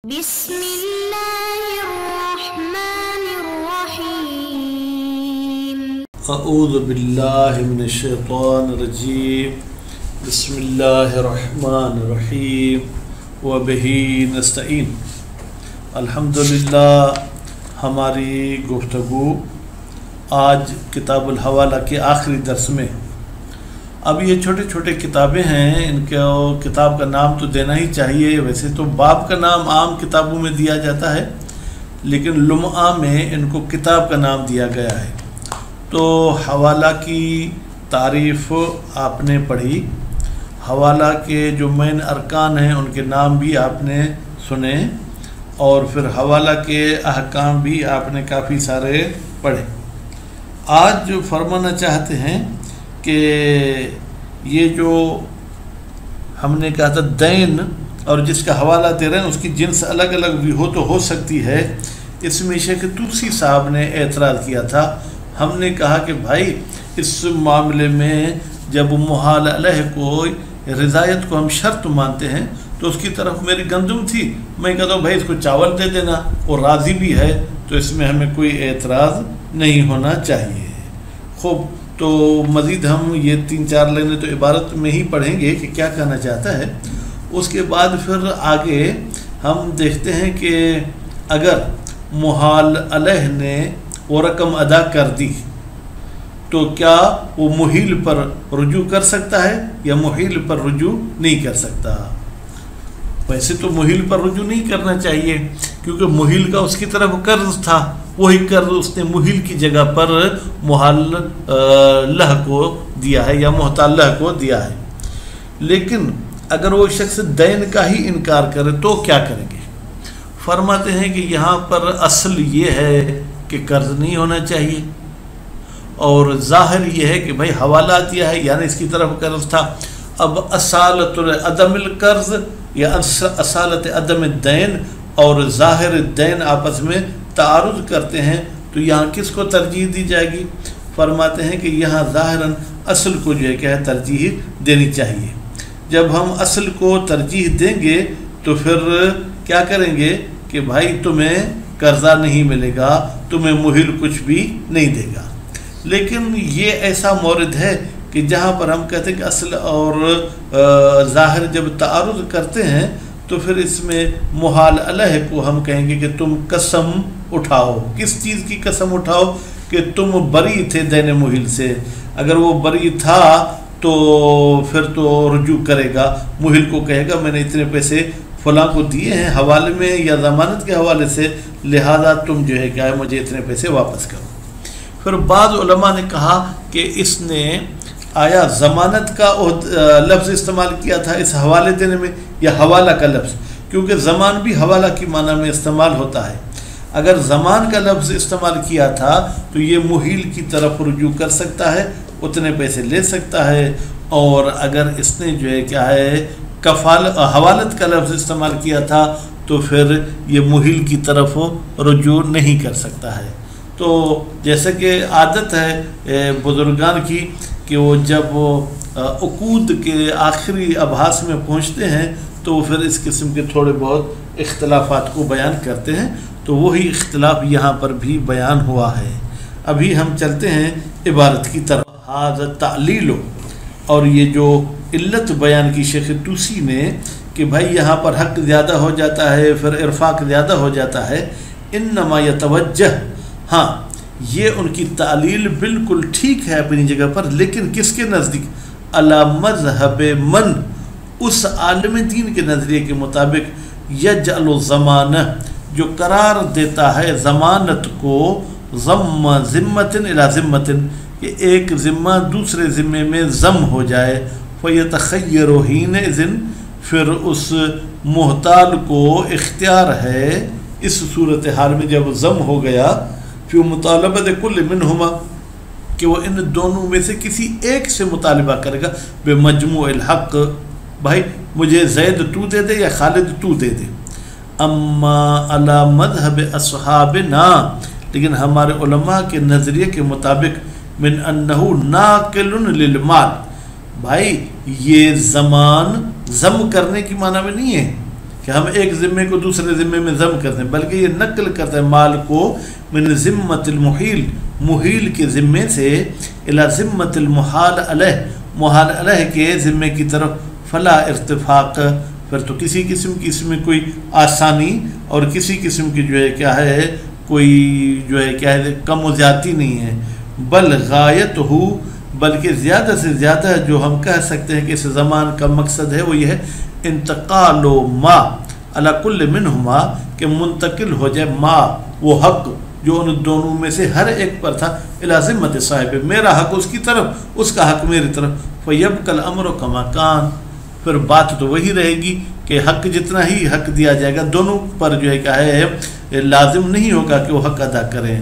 بسم اللہ الرحمن الرحیم اعوذ باللہ من الشیطان الرجیم بسم اللہ الرحمن الرحیم وبہ نستعین۔ الحمدللہ ہماری گفتگو آج کتاب الحوالہ کے آخری درس میں، اب یہ چھوٹے چھوٹے کتابیں ہیں، ان کو کتاب کا نام تو دینا ہی چاہیے، ویسے تو باب کا نام عام کتابوں میں دیا جاتا ہے، لیکن لمعہ میں ان کو کتاب کا نام دیا گیا ہے۔ تو حوالہ کی تعریف آپ نے پڑھی، حوالہ کے جو مین ارکان ہیں ان کے نام بھی آپ نے سنے، اور پھر حوالہ کے احکام بھی آپ نے کافی سارے پڑھے۔ آج جو فرمانا چاہتے ہیں کہ یہ جو ہم نے کہا تھا دین اور جس کا حوالہ دے رہے ہیں اس کی جنس الگ الگ بھی تو ہو سکتی ہے، اس میں شیخ توسی صاحب نے اعتراض کیا تھا۔ ہم نے کہا کہ بھائی اس معاملے میں جب محال علیہ کو رضایت کو ہم شرط مانتے ہیں تو اس کی طرف میری گندم تھی، میں کہتا ہوں بھائی اس کو چاول دے دینا، اور راضی بھی ہے، تو اس میں ہمیں کوئی اعتراض نہیں ہونا چاہیے۔ خوب، تو مزید ہم یہ 3-4 لائنیں تو عبارت میں ہی پڑھیں گے کہ کیا کہنا چاہتا ہے، اس کے بعد پھر آگے ہم دیکھتے ہیں کہ اگر محال علیہ نے وہ رقم ادا کر دی تو کیا وہ محیل پر رجوع کر سکتا ہے یا محیل پر رجوع نہیں کر سکتا۔ ویسے تو محیل پر رجوع نہیں کرنا چاہیے، کیونکہ محیل کا اس کی طرف قرض تھا، وہی قرض اس نے محیل کی جگہ پر محال لہ کو دیا ہے یا محتال لہ کو دیا ہے۔ لیکن اگر وہ شخص دین کا ہی انکار کرے تو کیا کریں گے؟ فرماتے ہیں کہ یہاں پر اصل یہ ہے کہ قرض نہیں ہونا چاہیے، اور ظاہر یہ ہے کہ بھائی حوالہ دیا ہے یعنی اس کی طرف قرض تھا۔ اب اصالت عدم القرض یا اصالت عدم الدین اور ظاہر الدین آپس میں تعارض کرتے ہیں، تو یہاں کس کو ترجیح دی جائے گی؟ فرماتے ہیں کہ یہاں ظاہراً اصل کو جو ہے کہ ترجیح دینی چاہیے۔ جب ہم اصل کو ترجیح دیں گے تو پھر کیا کریں گے کہ بھائی تمہیں قرضہ نہیں ملے گا، تمہیں محیل کچھ بھی نہیں دے گا۔ لیکن یہ ایسا مورد ہے کہ جہاں پر ہم کہتے ہیں کہ اصل اور ظاہر جب تعارض کرتے ہیں تو پھر اس میں محال علیہ کو ہم کہیں گے کہ تم قسم اٹھاؤ۔ کس چیز کی قسم اٹھاؤ؟ کہ تم بری تھے دین محیل سے۔ اگر وہ بری تھا تو پھر تو رجوع کرے گا، محیل کو کہے گا میں نے اتنے پیسے فلاں کو دیے ہیں حوالے میں یا ضمانت کے حوالے سے، لہذا تم جو ہے کیا ہے مجھے اتنے پیسے واپس کرو۔ پھر بعض علماء نے کہا کہ اس نے آیا ضمانت کا لفظ استعمال کیا تھا اس حوالے دینے میں یا حوالہ کا لفظ، کیونکہ ضمان بھی حوالہ کی معنی میں استعمال ہوتا ہے۔ اگر ضمان کا لفظ استعمال کیا تھا تو یہ محیل کی طرف رجوع کر سکتا ہے، اتنے پیسے لے سکتا ہے، اور اگر اس نے جو ہے کیا ہے حوالت کا لفظ استعمال کیا تھا تو پھر یہ محیل کی طرف رجوع نہیں کر سکتا ہے۔ تو جیسے کہ عادت ہے بزرگان کی کہ وہ جب عقود کے آخری ابحاث میں پہنچتے ہیں تو وہ پھر اس قسم کے تھوڑے بہت اختلافات کو بیان کرتے ہیں، تو وہی اختلاف یہاں پر بھی بیان ہوا ہے۔ ابھی ہم چلتے ہیں عبارت کی طرف۔ ھذا تعلیل، اور یہ جو علت بیان کی شیخ توسی نے کہ بھائی یہاں پر حق زیادہ ہو جاتا ہے، پھر ارفاق زیادہ ہو جاتا ہے، انما یتوجہ، ہاں یہ ان کی تعلیل بالکل ٹھیک ہے اپنی جگہ پر، لیکن کس کے نزدیک؟ علی مذہب من، اس عالم دین کے نظریے کے مطابق، یجعل الضمانہ، جو قرار دیتا ہے ضمانت کو ضم ذمۃ الی ذمۃ، کہ ایک ذمہ دوسرے ذمے میں ضم ہو جائے، فیتخیر حینئذ، پھر اس محتال کو اختیار ہے اس صورتحال میں جب ضم ہو گیا فی مطالبت کل منہما، کہ وہ ان دونوں میں سے کسی ایک سے مطالبہ کرے گا بمجموع الحق، بھائی مجھے زید تو دے دے یا خالد تو دے دے۔ اما علی مذہب اصحابنا، لیکن ہمارے علماء کے نظریے کے مطابق، من انہ ناقل للمال، بھائی یہ زمان ضم کرنے کی معنی میں نہیں ہے کہ کہ ہم ایک ذمے کو دوسرے ذمے میں ضم کرتے ہیں، بلکہ یہ نقل کرتا ہے مال کو من ذمت المحیل، محیل کے ذمے سے الی ذمت المحال علیہ، محال علیہ کے ذمے کی طرف، فلا ارتفاق، پھر تو کسی قسم کی اس میں کوئی آسانی اور کسی قسم کی جو ہے کیا ہے کوئی جو ہے کیا ہے کم و زیادتی نہیں ہے، بل غایت ہو، بلکہ زیادہ سے زیادہ جو ہم کہہ سکتے ہیں کہ اس زمان کا مقصد ہے وہ یہ ہے انتقال و ما علی کل منہما، کہ منتقل ہو جائے ما وہ حق جو ان دونوں میں سے ہر ایک پر تھا، الی ذمت صاحب، میرا حق اس کی طرف، اس کا حق میری طرف، فیبقى الامر کما کان، پھر بات تو وہی رہے گی کہ حق جتنا ہی حق دیا جائے گا، دونوں پر جو ہے کیا ہے لازم نہیں ہوگا کہ وہ حق ادا کریں،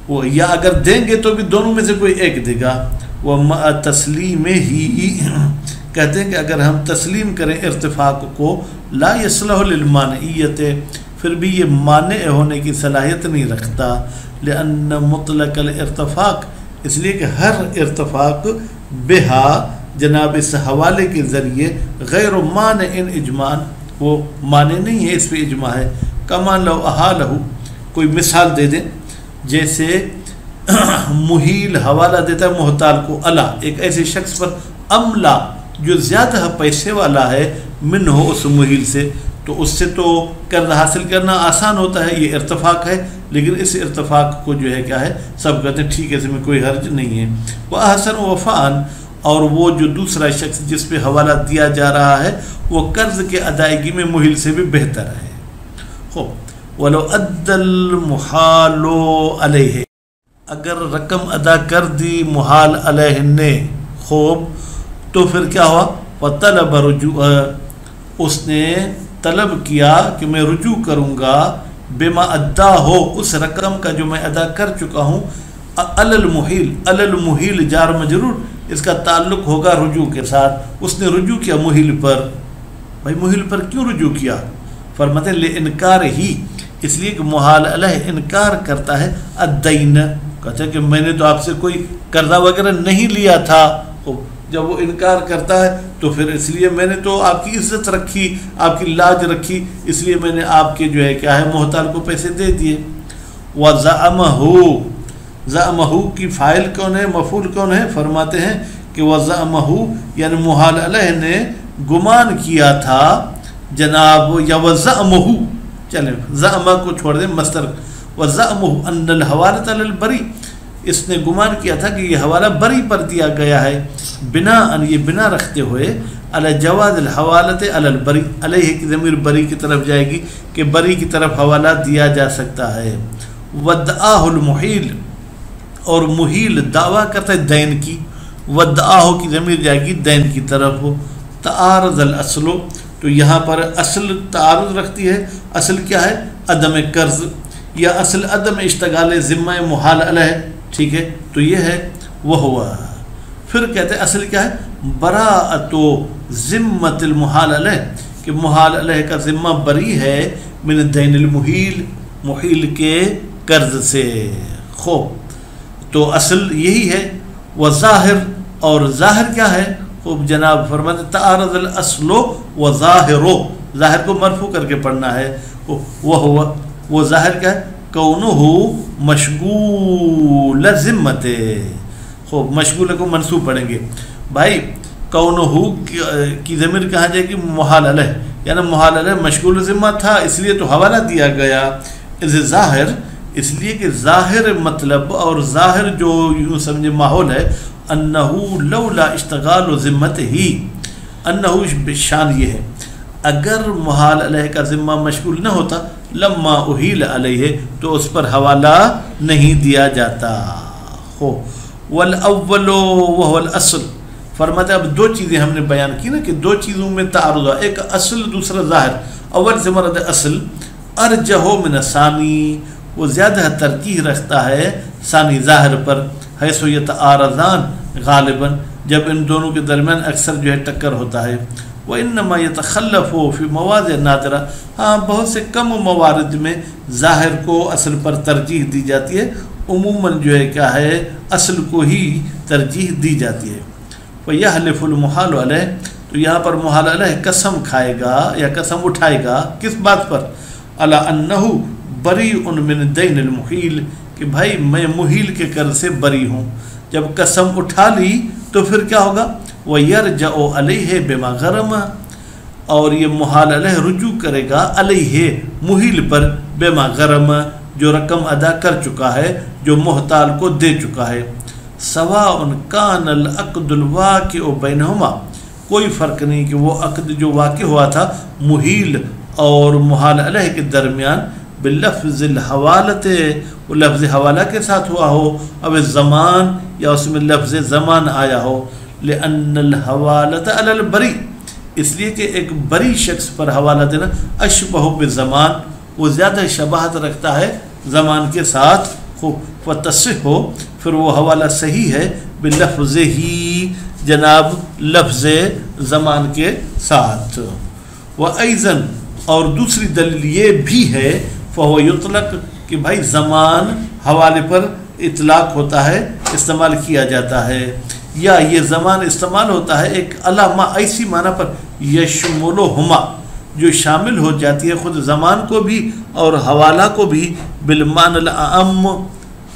وہ یا اگر دیں گے تو بھی دونوں میں سے کوئی ایک دے گا، وہ تسلیم ہی، کہتے ہیں کہ اگر ہم تسلیم کریں ارتفاق کو، لا یصلح للمانعیت، پھر بھی یہ مانع ہونے کی صلاحیت نہیں رکھتا، لأن مطلق الارتفاق، اس لیے کہ ہر ارتفاق بہا جناب اس حوالے کے ذریعے غیر مانع اجماع، وہ مانع نہیں ہے، اس پہ اجماع ہے، کما لو احالہ، کوئی مثال دے دیں، جیسے محیل حوالہ دیتا ہے محتال کو، الا ایک ایسے شخص پر، املا جو زیادہ پیسے والا ہے، من ہو اس محیل سے، تو اس سے تو قرض حاصل کرنا آسان ہوتا ہے، یہ ارتفاق ہے، لیکن اس ارتفاق کو جو ہے کیا ہے سب کہتے ہیں ٹھیک ہے، اس میں کوئی حرج نہیں ہے، وہ احسن وفان، اور وہ جو دوسرا شخص جس پہ حوالہ دیا جا رہا ہے وہ قرض کے ادائیگی میں محیل سے بھی بہتر ہے، وَلَوْ أَدَّ الْمُحَالُ عَلَيْهِ، اگر رقم ادا کر دی محال علیہ نے، خوب، تو پھر کیا ہوا، وَطَلَبَ رُجُوعَ، اس نے طلب کیا کہ میں رجوع کروں گا، بما ادا ہو، اس رقم کا جو میں ادا کر چکا ہوں، علی المحیل، علی المحیل جار مجرور، اس کا تعلق ہوگا رجوع کے ساتھ، اس نے رجوع کیا محیل پر، بھائی محیل پر کیوں رجوع کیا، فرماتے ہیں لِإِنْكَارِ ہی، اس لیے کہ محال علیہ انکار کرتا ہے، الدین، کہتے ہیں کہ میں نے تو آپ سے کوئی قرضہ وغیرہ نہیں لیا تھا، جب وہ انکار کرتا ہے تو پھر اس لیے میں نے تو آپ کی عزت رکھی، آپ کی لاج رکھی، اس لیے میں نے آپ کے جو ہے کیا ہے محتال کو پیسے دے دیے، وَزَعَمَهُ، زعمہو کی فاعل کون ہے، مفعول کون ہے، فرماتے ہیں کہ وزعمہو یعنی محال علیہ نے گمان کیا تھا جناب، یا وزعمہو، چلیں زعمہ کو چھوڑ دیں، مصدر، وزعمہو ان الحوالۃ علی البری، اس نے گمان کیا تھا کہ یہ حوالہ بری پر دیا گیا ہے، بنا ان، یہ بنا رکھتے ہوئے، علی جواز الحوالۃ علی البری، علیہ کی ضمیر بری کی طرف جائے گی کہ بری کی طرف حوالہ دیا جا سکتا ہے، ودعاہ المحیل، اور محیل دعویٰ کرتا ہے دین کی، ودعاہ کی ضمیر جائے گی دین کی طرف، تعارض الاصل، تو یہاں پر اصل تعارض رکھتی ہے، اصل کیا ہے، عدم قرض، یا اصل عدم اشتغال ذمہ محال علیہ، ٹھیک ہے، تو یہ ہے وہ ہوا، پھر کہتے ہیں اصل کیا ہے، براءۃ ذمۃ المحال علیہ، کہ محال علیہ کا ذمہ بری ہے، من دین المحیل، محیل کے قرض سے، خوب، تو اصل یہی ہے، وظاہر، اور ظاہر کیا ہے، خوب جناب فرماتے تعارض الاصل و ظاہر، ظاہر کو مرفوع کر کے پڑھنا ہے، وہ ہوا، وہ ظاہر کیا ہے، کونہ مشغول ذمت، خوب مشغول کو منصوب پڑھیں گے، بھائی کونہ کی ضمیر کہاں جائے گی، محال علیہ، یعنی محال علیہ مشغول ذمہ تھا، اس لیے تو حوالہ دیا گیا، ظاہر، اس لیے کہ ظاہر مطلب اور ظاہر جو یوں سمجھے ماحول ہے، انہو لولا اشتغال ذمت ہی، انہو شان یہ ہے، اگر محال علیہ کا ذمہ مشغول نہ ہوتا، لما احیل علیہ، تو اس پر حوالہ نہیں دیا جاتا، والاول وهو الاصل، فرماتے اب دو چیزیں ہم نے بیان کی نا، کہ دو چیزوں میں تعارض ہے، ایک اصل دوسرا ظاہر، اول سے مراد اصل، ارجح من ثانی، وہ زیادہ ترجیح رکھتا ہے ثانی ظاہر پر، حیث یتعارضان غالباً، جب ان دونوں کے درمیان اکثر جو ہے ٹکر ہوتا ہے، وَإِنَّمَا يَتَخَلَّفُ فِي مَوَاضِعٍ نَادِرَةٍ، ہاں بہت سے کم موارد میں ظاہر کو اصل پر ترجیح دی جاتی ہے، عموماً جو ہے کیا ہے اصل کو ہی ترجیح دی جاتی ہے، وَيَحْلِفُ الْمُحَالُ عَلَيْهِ، تو تو یہاں پر محال علیہ قسم کھائے گا یا قسم اٹھائے گا کس بات پر؟ علی انہ بریء من دین المحیل، کہ بھائی میں محیل کے قرض سے بری ہوں۔ جب قسم اٹھا لی تو پھر کیا ہوگا؟ وَيَرْجَعُ عَلَيْهِ بِمَا غَرَمَ، اور یہ محال علیہ رجوع کرے گا علیہ محیل پر، بما غرم جو رقم ادا کر چکا ہے، جو محتال کو دے چکا ہے۔ سواء کان العقد الواقع بینہما، کوئی فرق نہیں کہ وہ عقد جو واقع ہوا تھا محیل اور محال علیہ کے درمیان باللفظ الحوالت، وہ لفظ حوالہ کے ساتھ ہوا ہو، اب الزمان یا اس میں لفظ زمان آیا ہو، لأن الحوالت علی البری، اس لیے کہ ایک بری شخص پر حوالہ دینا اشبہ بالزمان، وہ زیادہ شباہت رکھتا ہے زمان کے ساتھ، فتصح ہو پھر وہ حوالہ صحیح ہے باللفظ ہی، جناب لفظ زمان کے ساتھ۔ وَأَيْضًا، اور دوسری دلیل یہ بھی ہے، فَهُوَ يُطْلق، کہ بھائی زمان حوالے پر اطلاق ہوتا ہے، استعمال کیا جاتا ہے، یا یہ زمان استعمال ہوتا ہے ایک علامہ ایسی معنی پر یشملہما، جو شامل ہو جاتی ہے خود زمان کو بھی اور حوالہ کو بھی، بالمعنی العام،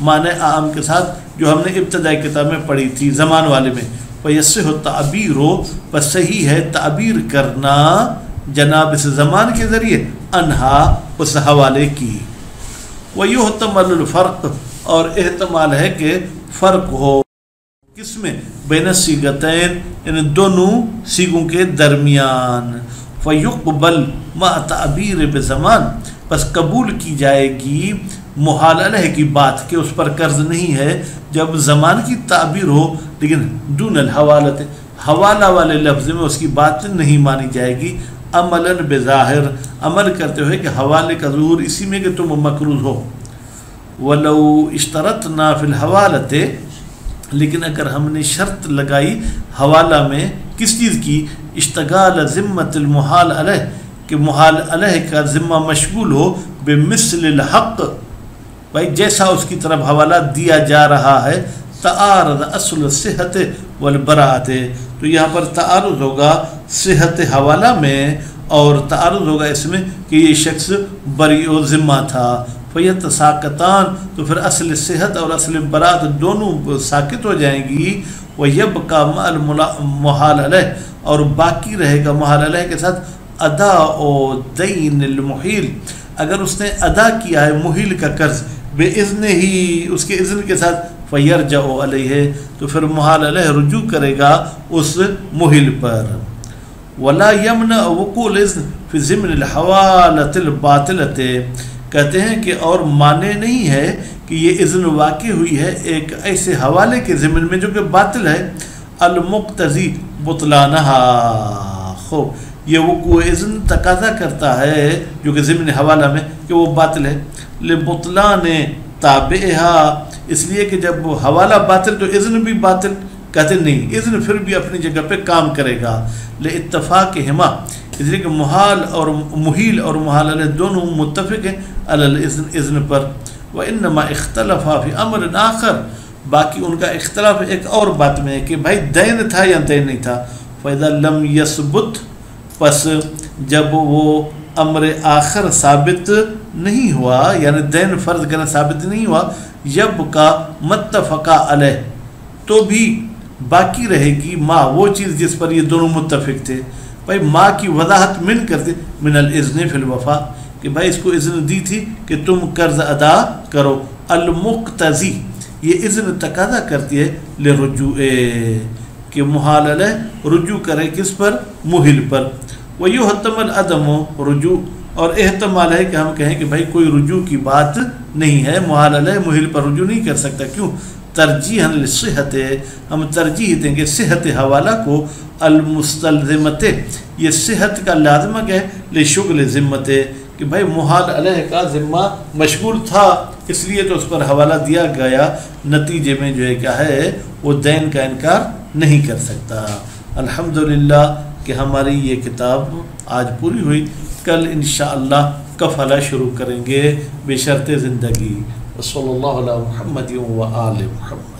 معنی عام کے ساتھ، جو ہم نے ابتدائی کتاب میں پڑھی تھی زمان والے میں۔ وَيَصِحُ التَّعْبِيرُ، بس صحیح ہے تعبیر کرنا جناب اس زمان کے ذریعے، انہا اس حوالے کی۔ وَيُحْتَمَلُ الْفَرْقُ، اور احتمال ہے کہ فرق ہو کس میں؟ بین الصیغتین، ان دونوں سیغوں کے درمیان۔ فَيُقْبَلْ مَعَ تَعْبِيرِ بِزَمَان، بس قبول کی جائے گی محال علیہ کی بات کہ اس پر قرض نہیں ہے، جب زمان کی تعبیر ہو، لیکن دون الحوالت، حوالہ والے لفظ میں اس کی بات نہیں مانی جائے گی، عملاً بظاہر، عمل کرتے ہوئے کہ حوالے کا ظہور اسی میں کہ تم مقروض ہو۔ وَلَوْ اشْتَرَطْنَا فِي الْحَوَالَةِ، لیکن اگر ہم نے شرط لگائی حوالہ میں کس چیز کی؟ اشتغال ذمت المحال علیہ، کہ محال علیہ کا ذمہ مشغول ہو بمثل الحق، بھائی جیسا اس کی طرف حوالہ دیا جا رہا ہے، تعارض اصل الصحت والبراءت، تو یہاں پر تعارض ہوگا صحت حوالہ میں اور تعارض ہوگا اس میں کہ یہ شخص بری و ذمہ تھا، فیتساقطان، تو پھر اصل صحت اور اصل براءت دونوں ساکت ہو جائیں گی، ویبقى مع المحال علیہ، اور باقی رہے گا محال علیہ کے ساتھ اداء دین المحیل، اگر اس نے ادا کیا ہے محیل کا قرض باذن ہی، اس کے اذن کے ساتھ، فیرجع علیہ، تو پھر محال علیہ رجوع کرے گا اس محیل پر۔ ولا یمنع وقوع الاذن فی ضمن الحوالۃ الباطلۃ، کہتے ہیں کہ اور مانے نہیں ہے کہ یہ اذن واقع ہوئی ہے ایک ایسے حوالے کے ضمن میں جو کہ باطل ہے، المقتضی بطلانہا، خوب یہ وقوع اذن تقاضا کرتا ہے جو کہ ضمن حوالہ میں کہ وہ باطل ہے، لبطلان تابعہا، اس لیے کہ جب وہ حوالہ باطل تو اذن بھی باطل، کہتے نہیں اذن پھر بھی اپنی جگہ پہ کام کرے گا، لاتفاقہما، اس لیے کہ محال اور محیل اور محال علیہ دونوں متفق ہیں علی الاذن، اذن پر۔ وانما اختلفا فی امر آخر، باقی ان کا اختلاف ایک اور بات میں ہے کہ بھائی دین تھا یا دین نہیں تھا۔ فاذا لم یثبت، پس جب وہ امر آخر ثابت نہیں ہوا، یعنی دین فرض کرنا ثابت نہیں ہوا، یبقى متفقا علیہ، تو بھی باقی رہے گی ما، وہ چیز جس پر یہ دونوں متفق تھے۔ بھائی ماں کی وضاحت من کرتے، من الاذن فی الوفا، کہ بھائی اس کو اذن دی تھی کہ تم قرض ادا کرو، المقتضی، یہ اذن تقاضا کرتی ہے لرجوع، کہ محال علیہ رجوع کرے کس پر؟ محل پر۔ ویحتمل عدم رجوع، اور احتمال ہے کہ ہم کہیں کہ بھائی کوئی رجوع کی بات نہیں ہے، محال علیہ محل پر رجوع نہیں کر سکتا، کیوں؟ ترجیحاً للصحت، ہم ترجیح دیں گے صحت حوالہ کو، المستلزمت، یہ صحت کا لازمہ ہے، لشغل ذمت، کہ بھائی محال علیہ کا ذمہ مشغول تھا اس لیے تو اس پر حوالہ دیا گیا، نتیجے میں جو ہے کیا ہے وہ دین کا انکار نہیں کر سکتا۔ الحمدللہ کہ ہماری یہ کتاب آج پوری ہوئی، کل انشاءاللہ کفالہ شروع کریں گے بشرط زندگی۔ صلی اللہ علیہ محمد و آل محمد۔